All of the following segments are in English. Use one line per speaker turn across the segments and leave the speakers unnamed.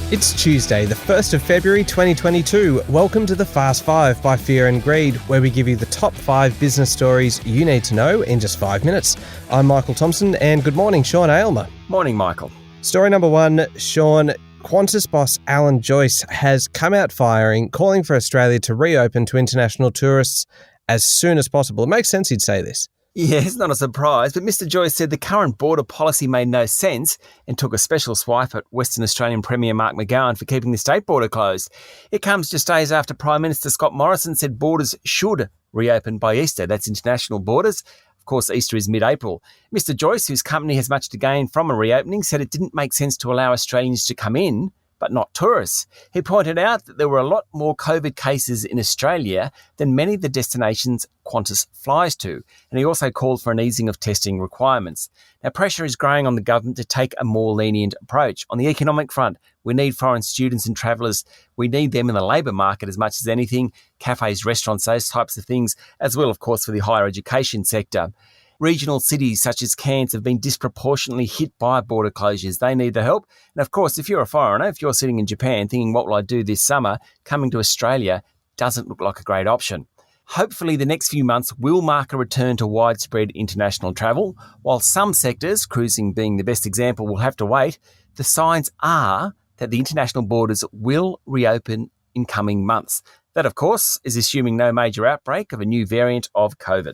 It's Tuesday, the 1st of February 2022. Welcome to the Fast 5 by Fear and Greed, where we give you the top 5 business stories you need to know in just 5 minutes. I'm Michael Thompson, and good morning, Sean Aylmer.
Morning, Michael.
Story number 1, Sean. Qantas boss Alan Joyce has come out firing, calling for Australia to reopen to international tourists as soon as possible. It makes sense he'd say this.
Yeah, it's not a surprise, but Mr Joyce said the current border policy made no sense and took a special swipe at Western Australian Premier Mark McGowan for keeping the state border closed. It comes just days after Prime Minister Scott Morrison said borders should reopen by Easter. That's international borders. Of course, Easter is mid-April. Mr Joyce, whose company has much to gain from a reopening, said it didn't make sense to allow Australians to come in, but not tourists. He pointed out that there were a lot more COVID cases in Australia than many of the destinations Qantas flies to, and he also called for an easing of testing requirements. Now, pressure is growing on the government to take a more lenient approach. On the economic front, we need foreign students and travellers. We need them in the labour market as much as anything, cafes, restaurants, those types of things, as well, of course, for the higher education sector. Regional cities such as Cairns have been disproportionately hit by border closures. They need the help. And of course, if you're a foreigner, if you're sitting in Japan thinking, what will I do this summer, coming to Australia doesn't look like a great option. Hopefully, the next few months will mark a return to widespread international travel. While some sectors, cruising being the best example, will have to wait, the signs are that the international borders will reopen in coming months. That, of course, is assuming no major outbreak of a new variant of COVID.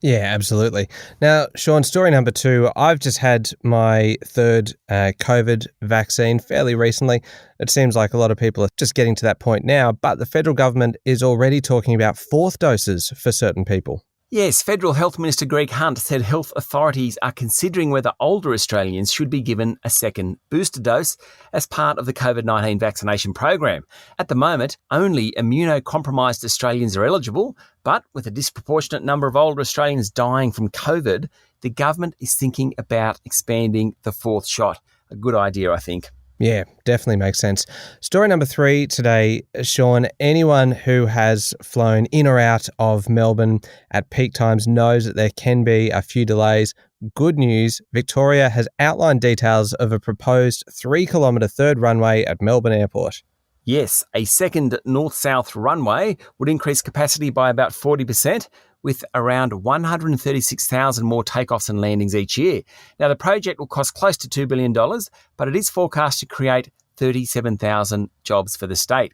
Yeah, absolutely. Now, Sean, story number 2. I've just had my third COVID vaccine fairly recently. It seems like a lot of people are just getting to that point now, but the federal government is already talking about 4th doses for certain people.
Yes, Federal Health Minister Greg Hunt said health authorities are considering whether older Australians should be given a second booster dose as part of the COVID-19 vaccination program. At the moment, only immunocompromised Australians are eligible, but with a disproportionate number of older Australians dying from COVID, the government is thinking about expanding the 4th shot. A good idea, I think.
Yeah, definitely makes sense. Story number 3 today, Sean. Anyone who has flown in or out of Melbourne at peak times knows that there can be a few delays. Good news, Victoria has outlined details of a proposed 3-kilometre third runway at Melbourne Airport.
Yes, a second north-south runway would increase capacity by about 40%, with around 136,000 more takeoffs and landings each year. Now, the project will cost close to $2 billion, but it is forecast to create 37,000 jobs for the state.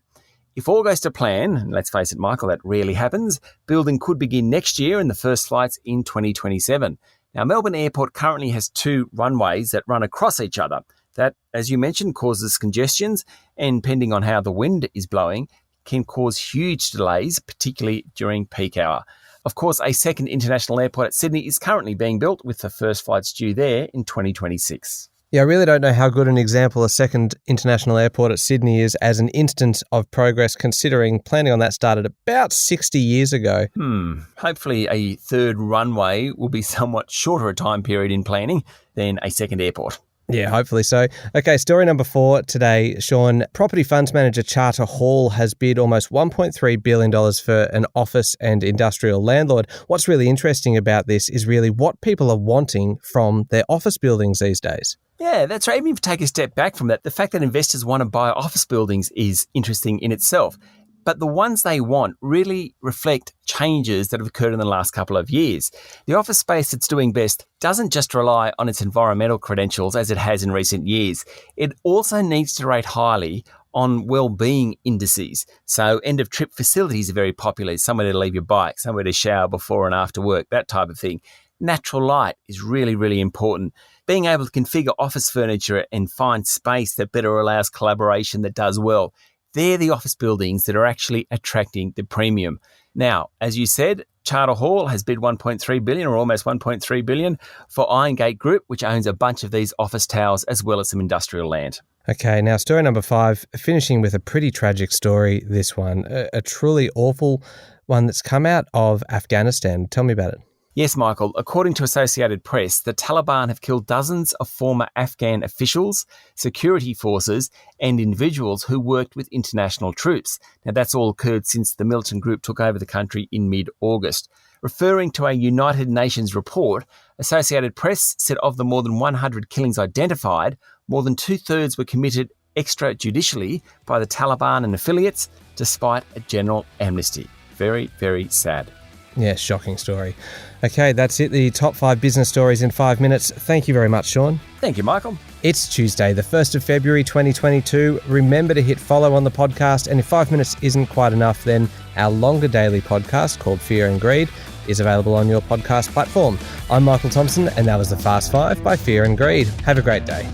If all goes to plan, and let's face it, Michael, that rarely happens, building could begin next year and the first flights in 2027. Now, Melbourne Airport currently has 2 runways that run across each other. That, as you mentioned, causes congestions and, depending on how the wind is blowing, can cause huge delays, particularly during peak hour. Of course, a second international airport at Sydney is currently being built, with the first flights due there in 2026.
Yeah, I really don't know how good an example a second international airport at Sydney is as an instance of progress, considering planning on that started about 60 years ago.
Hopefully a third runway will be somewhat shorter a time period in planning than a second airport.
Yeah, hopefully so. Okay, story number 4 today, Sean. Property funds manager Charter Hall has bid almost $1.3 billion for an office and industrial landlord. What's really interesting about this is really what people are wanting from their office buildings these days.
Yeah, that's right. Even if you take a step back from that, the fact that investors want to buy office buildings is interesting in itself. But the ones they want really reflect changes that have occurred in the last couple of years. The office space that's doing best doesn't just rely on its environmental credentials as it has in recent years. It also needs to rate highly on well-being indices. So end-of-trip facilities are very popular. Somewhere to leave your bike, somewhere to shower before and after work, that type of thing. Natural light is really, really important. Being able to configure office furniture and find space that better allows collaboration that does well. They're the office buildings that are actually attracting the premium. Now, as you said, Charter Hall has bid $1.3 billion or almost $1.3 billion for Irongate Group, which owns a bunch of these office towers as well as some industrial land.
Okay, now story number 5, finishing with a pretty tragic story, this one. A truly awful one that's come out of Afghanistan. Tell me about it.
Yes, Michael. According to Associated Press, the Taliban have killed dozens of former Afghan officials, security forces, and individuals who worked with international troops. Now, that's all occurred since the militant group took over the country in mid-August. Referring to a United Nations report, Associated Press said of the more than 100 killings identified, more than 2/3 were committed extrajudicially by the Taliban and affiliates, despite a general amnesty. Very, very sad.
Yeah, shocking story. Okay, that's it. The top 5 business stories in 5 minutes. Thank you very much, Sean.
Thank you, Michael.
It's Tuesday, the 1st of February 2022. Remember to hit follow on the podcast, and if 5 minutes isn't quite enough, then our longer daily podcast called Fear and Greed is available on your podcast platform. I'm Michael Thompson, and that was the Fast 5 by Fear and Greed. Have a great day.